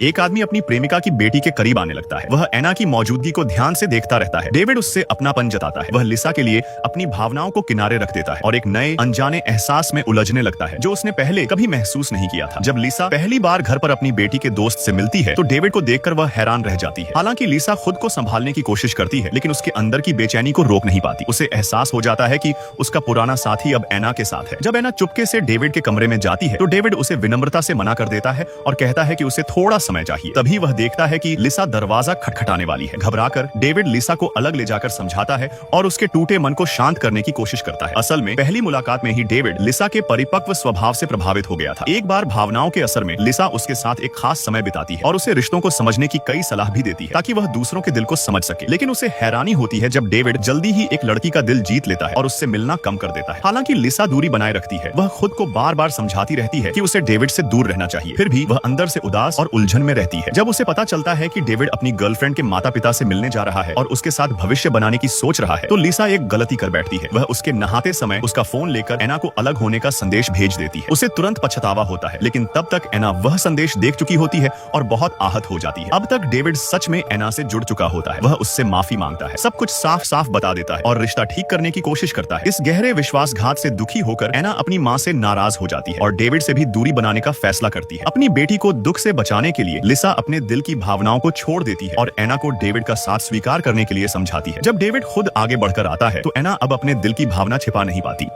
एक आदमी अपनी प्रेमिका की बेटी के करीब आने लगता है। वह एना की मौजूदगी को ध्यान से देखता रहता है। डेविड उससे अपनापन जताता है। वह लिसा के लिए अपनी भावनाओं को किनारे रख देता है और एक नए अनजाने एहसास में उलझने लगता है जो उसने पहले कभी महसूस नहीं किया था। जब लिसा पहली बार घर पर अपनी बेटी के दोस्त से मिलती है तो डेविड को देखकर वह हैरान रह जाती है। हालांकि लिसा खुद को संभालने की कोशिश करती है लेकिन उसके अंदर की बेचैनी को रोक नहीं पाती। उसे एहसास हो जाता है कि उसका पुराना साथी अब एना के साथ है। जब एना चुपके से डेविड के कमरे में जाती है तो डेविड उसे विनम्रता से मना कर देता है और कहता है कि उसे थोड़ा समय चाहिए। तभी वह देखता है कि लिसा दरवाजा खटखटाने वाली है। घबराकर डेविड लिसा को अलग ले जाकर समझाता है और उसके टूटे मन को शांत करने की कोशिश करता है। असल में पहली मुलाकात में ही डेविड लिसा के परिपक्व स्वभाव से प्रभावित हो गया था। एक बार भावनाओं के असर में लिसा उसके साथ एक खास समय बिताती है और उसे रिश्तों को समझने की कई सलाह भी देती है ताकि वह दूसरों के दिल को समझ सके। लेकिन उसे हैरानी होती है जब डेविड जल्दी ही एक लड़की का दिल जीत लेता है और उससे मिलना कम कर देता है। हालांकि लिसा दूरी बनाए रखती है। वह खुद को बार बार समझाती रहती है कि उसे डेविड से दूर रहना चाहिए। फिर भी वह अंदर से उदास और उलझन में रहती है। जब उसे पता चलता है कि डेविड अपनी गर्लफ्रेंड के माता पिता से मिलने जा रहा है और उसके साथ भविष्य बनाने की सोच रहा है तो लिसा एक गलती कर बैठती है। वह उसके नहाते समय उसका फोन लेकर एना को अलग होने का संदेश भेज देती है। उसे तुरंत पछतावा होता है लेकिन तब तक एना वह संदेश देख चुकी होती है और बहुत आहत हो जाती है। अब तक डेविड सच में एना से जुड़ चुका होता है। वह उससे माफी मांगता है, सब कुछ साफ साफ बता देता है और रिश्ता ठीक करने की कोशिश करता है। इस गहरे विश्वासघात से दुखी होकर एना अपनी माँ से नाराज हो जाती है और डेविड से भी दूरी बनाने का फैसला करती है। अपनी बेटी को दुख से बचाने के लिए लिसा अपने दिल की भावनाओं को छोड़ देती है और एना को डेविड का साथ स्वीकार करने के लिए समझाती है। जब डेविड खुद आगे बढ़कर आता है तो एना अब अपने दिल की भावना छिपा नहीं पाती।